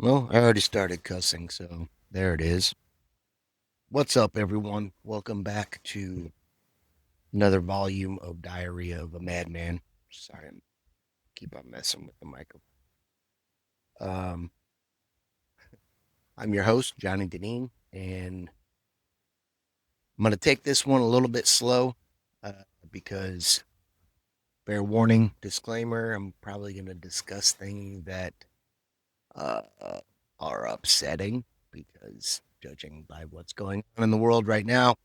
Well, I already started cussing, so there it is. What's up, everyone? Welcome back to another volume of Diarrhea of a Madman. Sorry, I keep on messing with the microphone. Um, I'm your host, Johnny Deneen, and I'm going to take this one a little bit slow uh, because, fair warning, disclaimer, I'm probably going to discuss things that uh, uh, are upsetting because, judging by what's going on in the world right now,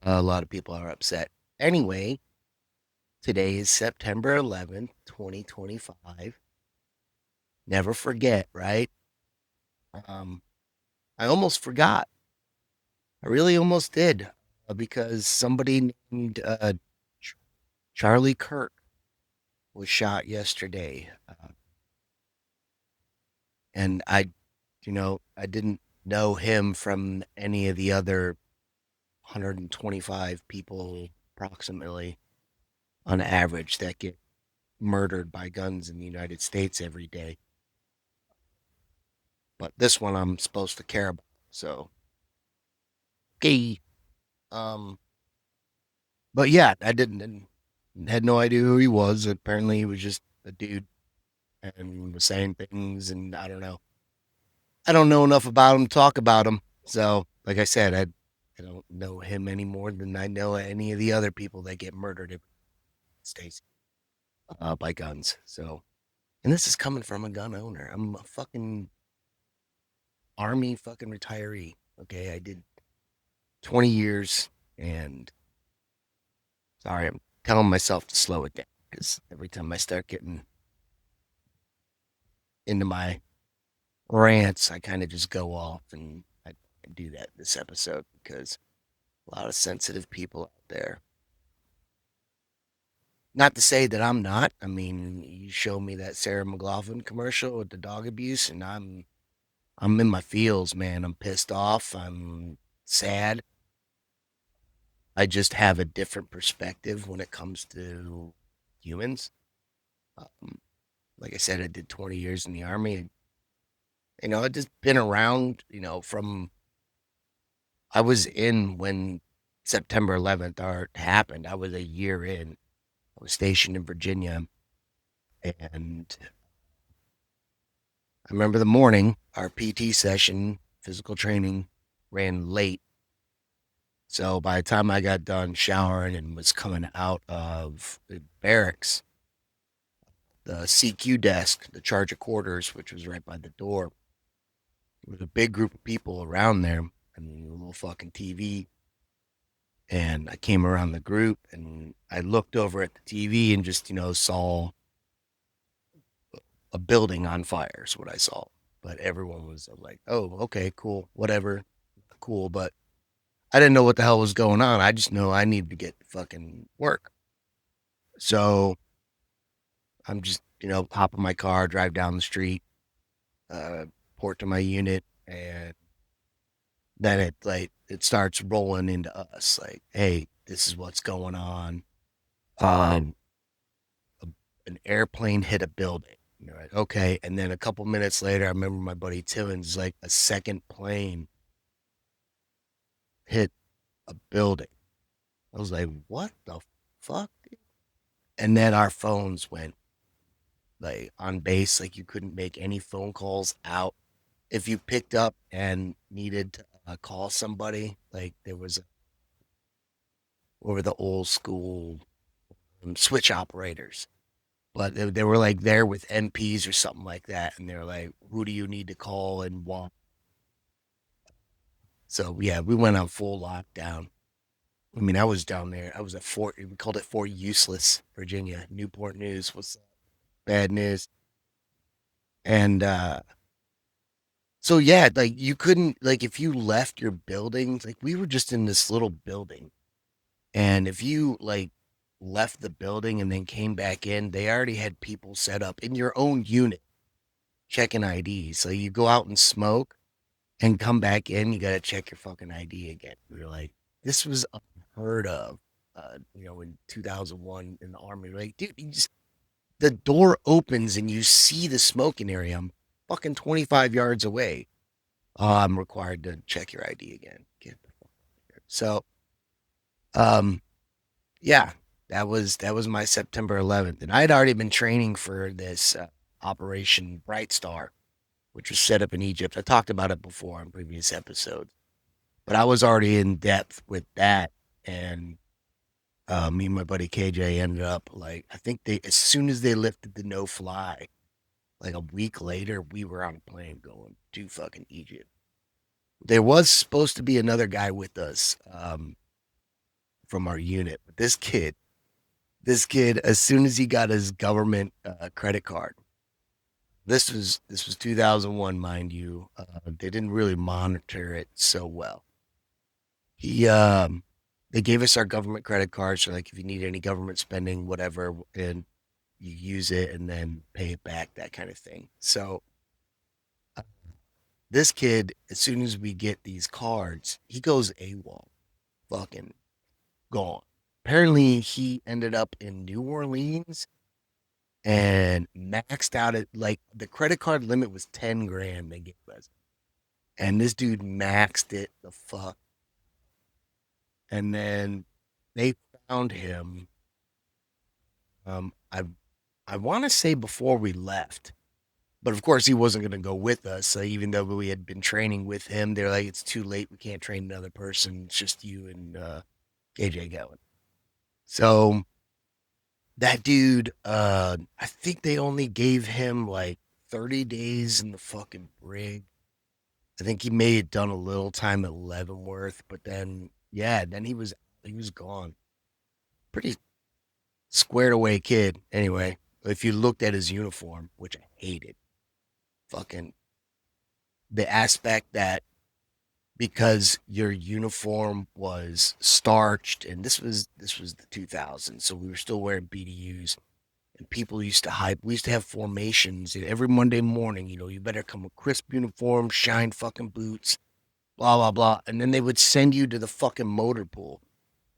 a lot of people are upset. Anyway, today is September 11th, 2025. Never forget, right? Um, I almost forgot. I really almost did because somebody named Ch- Charlie Kirk was shot yesterday. And I didn't know him from any of the other 125 people approximately on average that get murdered by guns in the United States every day. But this one I'm supposed to care about. So, okay. Um, but yeah, I didn't had no idea who he was. Apparently, he was just a dude and was saying things, and I don't know. I don't know enough about him to talk about him. So, like I said, I don't know him any more than I know any of the other people that get murdered in the States by guns. So, and this is coming from a gun owner. I'm a fucking army fucking retiree. Okay, I did 20 years, and sorry, I'm telling myself to slow it down because every time I start getting into my rants, I kind of just go off, and I do that this episode because a lot of sensitive people out there. Not to say that I'm not. I mean, you show me that Sarah McLaughlin commercial with the dog abuse, and I'm in my feels, man. I'm pissed off. I'm sad. I just have a different perspective when it comes to humans. Um, like I said, I did 20 years in the army. I just been around, from I was in when September 11th art happened. I was a year in. I was stationed in Virginia, and I remember the morning our PT session, physical training, ran late. So by the time I got done showering and was coming out of the barracks, the CQ desk, the charge of quarters, which was right by the door, there was a big group of people around there and a little fucking TV. And I came around the group and I looked over at the TV and just, saw a building on fire is what I saw. But everyone was like, oh, okay, cool, whatever, cool. But I didn't know what the hell was going on. I just know I needed to get fucking work. So I'm just, hop in my car, drive down the street, port to my unit, and then it starts rolling into us like, hey, this is what's going on. Um, a, an airplane hit a building. You're like, okay. And then a couple minutes later, I remember my buddy Timmons like a second plane hit a building. I was like, what the fuck? And then our phones went like on base, like you couldn't make any phone calls out. If you picked up and needed to call somebody, like there was over the old school switch operators, but they were like there with NPs or something like that, and they're like, "Who do you need to call and why?" So yeah, we went on full lockdown. I mean, I was down there. I was at Fort. We called it Fort Useless, Virginia. Newport News was bad news, and so yeah, like you couldn't like if you left your building, like we were just in this little building, and if you like left the building and then came back in, they already had people set up in your own unit checking IDs. So you go out and smoke and come back in, you got to check your fucking ID again. We were like, this was unheard of. In 2001 in the army, like, dude, the door opens and you see the smoking area. fucking 25 yards away. I'm required to check your ID again. Get the fuck out of here. So, um, yeah, that was my September 11th, and I had already been training for this Operation Bright Star, which was set up in Egypt. I talked about it before on previous episodes, but I was already in depth with that, and me and my buddy KJ ended up like I think they as soon as they lifted the no fly, like a week later, we were on a plane going to fucking Egypt. There was supposed to be another guy with us from our unit, but this kid, as soon as he got his government credit card, this was 2001, mind you. They didn't really monitor it so well. He they gave us our government credit cards, so like if you need any government spending, whatever, and you use it and then pay it back, that kind of thing. So uh, this kid, as soon as we get these cards, he goes AWOL, fucking gone. Apparently, he ended up in New Orleans and maxed out at like the credit card limit was 10 grand they gave us. And this dude maxed it the fuck. And then they found him. Um, I I want to say before we left, but of course he wasn't going to go with us. So even though we had been training with him, they're like, it's too late. We can't train another person. It's just you and KJ going. So that dude, I think they only gave him like 30 days in the fucking brig. I think he may have done a little time at Leavenworth, but then yeah, then he was gone. Pretty squared away kid. Anyway, if you looked at his uniform, which I hated, fucking the aspect that because your uniform was starched, and this was the 2000s, so we were still wearing BDUs, and people used to hype. We used to have formations and every Monday morning. You better come with crisp uniform, shine fucking boots, blah blah blah, and then they would send you to the fucking motor pool,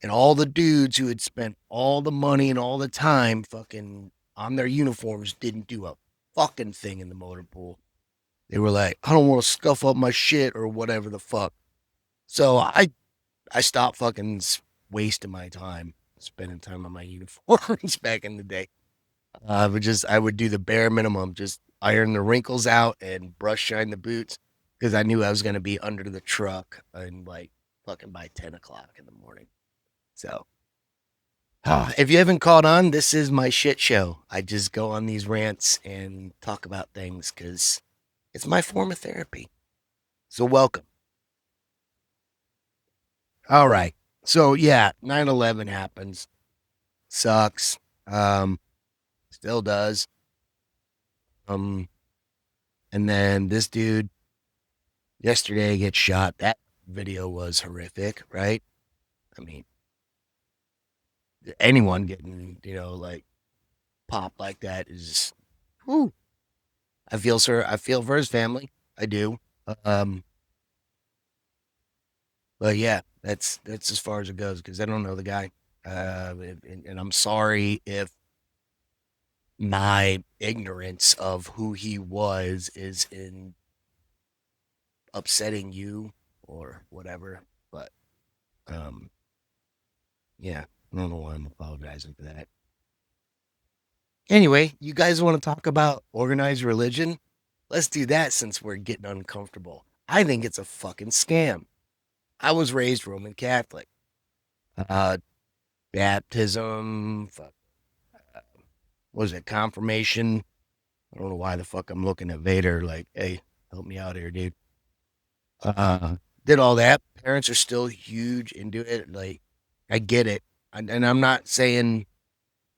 and all the dudes who had spent all the money and all the time fucking on their uniforms didn't do a fucking thing in the motor pool. They were like, I don't want to scuff up my shit or whatever the fuck. So I stopped fucking wasting my time spending time on my uniforms back in the day. I would do the bare minimum, just iron the wrinkles out and brush shine the boots because I knew I was gonna be under the truck and like fucking by 10 o'clock in the morning. So if you haven't caught on, this is my shit show. I just go on these rants and talk about things because it's my form of therapy. So welcome. All right. So yeah, 9/11 happens. Sucks. Um, Still does. Um, and then this dude yesterday gets shot. That video was horrific, right? I mean, anyone getting, like popped like that is, whew. I feel for his family. I do. Um, but yeah, that's as far as it goes because I don't know the guy. And I'm sorry if my ignorance of who he was is in upsetting you or whatever. But um, yeah, I don't know why I'm apologizing for that. Anyway, you guys want to talk about organized religion? Let's do that since we're getting uncomfortable. I think it's a fucking scam. I was raised Roman Catholic. Uh, Baptism, was it confirmation? I don't know why the fuck I'm looking at Vader like, hey, help me out here, dude. Uh, did all that. Parents are still huge into it. Like, I get it, and I'm not saying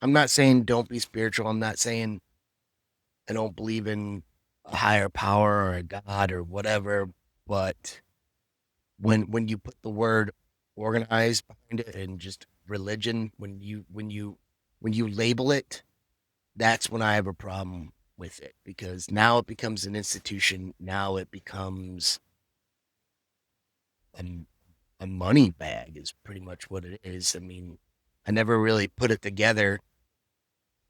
don't be spiritual. I'm not saying I don't believe in a higher power or a God or whatever. But when you put the word organized behind it and just religion, when you label it, that's when I have a problem with it because now it becomes an institution. Now it becomes a, a money bag is pretty much what it is. I mean, I never really put it together,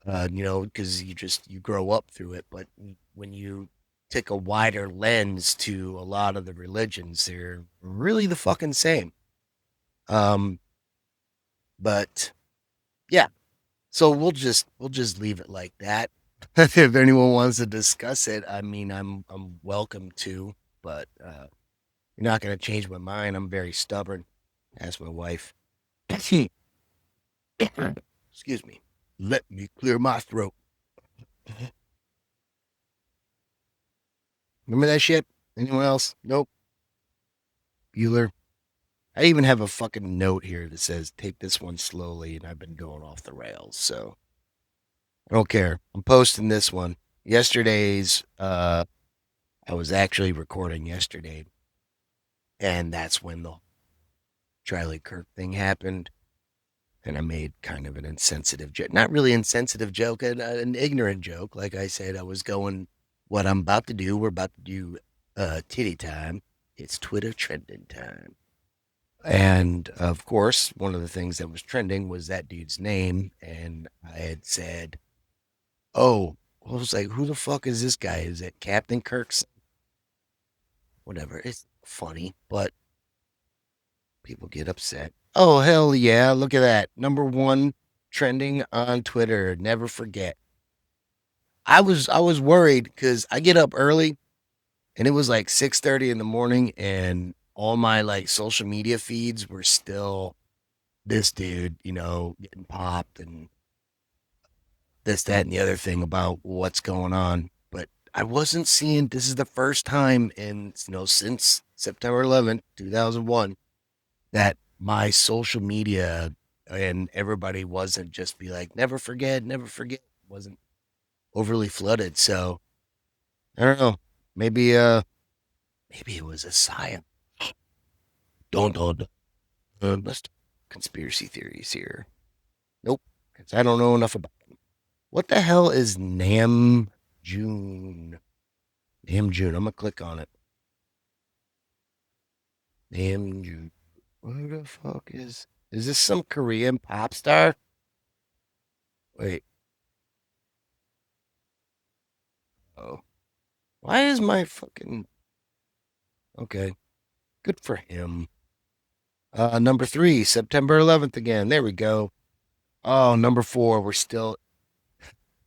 because you grow up through it. But when you take a wider lens to a lot of the religions. They're really the fucking same. But yeah, so we'll just leave it like that. If anyone wants to discuss it, I mean, I'm welcome to, but you're not gonna change my mind. I'm very stubborn. Ask my wife. Excuse me. Let me clear my throat. Remember that shit? Anyone else? Nope. Bueller. I even have a fucking note here that says take this one slowly, and I've been going off the rails, so I don't care. I'm posting this one. Yesterday's I was actually recording yesterday, and that's when the Charlie Kirk thing happened. And I made kind of an insensitive joke. Not really insensitive joke, an ignorant joke. Like I said, I was going, what I'm about to do, we're about to do titty time. It's Twitter trending time. And of course, one of the things that was trending was that dude's name. And I had said, oh, I was like, who the fuck is this guy? Is it Captain Kirk's? Whatever. It's funny, but people get upset. Oh, hell yeah. Look at that. Number one trending on Twitter. Never forget. I was worried because I get up early and it was like 6:30 in the morning and all my like social media feeds were still this dude, getting popped and this, that, and the other thing about what's going on. But I wasn't seeing this is the first time in since September 11th, 2001, that my social media and everybody wasn't just be like, never forget, wasn't overly flooded. So I don't know. Maybe it was a sign. Don't. Let's conspiracy theories here. Nope, because I don't know enough about them. What the hell is Nam June? Nam June. I'm gonna click on it. Nam June. Who the fuck is? Is this some Korean pop star? Wait. Oh. Why is my fucking okay? Good for him. Number three, September 11th again. There we go. Oh, number four. We're still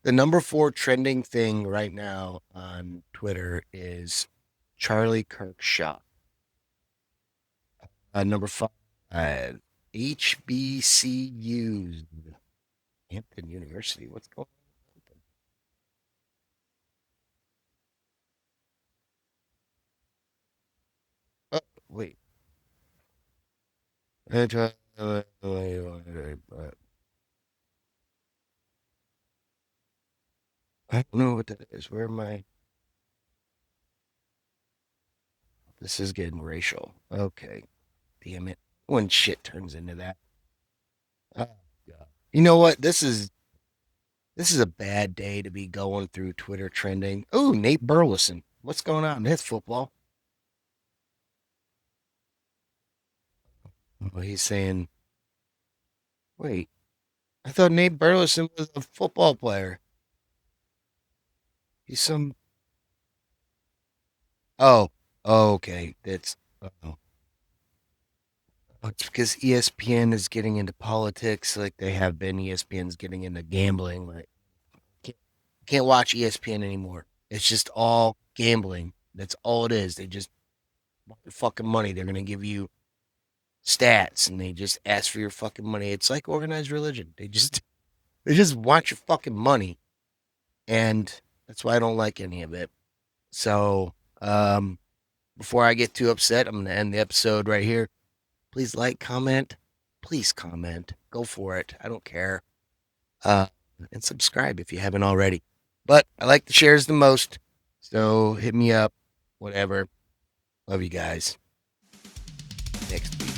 the number four trending thing right now on Twitter is Charlie Kirk shot. Number five, HBCUs, Hampton University. What's going on? Oh, wait. I don't know what that is. Where am I? This is getting racial. Okay. Damn it. When shit turns into that. Oh, God. You know what? This is a bad day to be going through Twitter trending. Oh, Nate Burleson. What's going on? That's football. Oh, he's saying, wait, I thought Nate Burleson was a football player. He's some. Oh, oh, okay. That's. Oh. It's because ESPN is getting into politics like they have been. ESPN's getting into gambling. Like, can't, can't watch ESPN anymore. It's just all gambling. That's all it is. They just want your fucking money. They're going to give you stats and they just ask for your fucking money. It's like organized religion. They just want your fucking money. And that's why I don't like any of it. So, before I get too upset, I'm going to end the episode right here. Please like, comment. Please comment. Go for it. I don't care. Uh, and subscribe if you haven't already. But I like the shares the most. So hit me up. Whatever. Love you guys. Next week.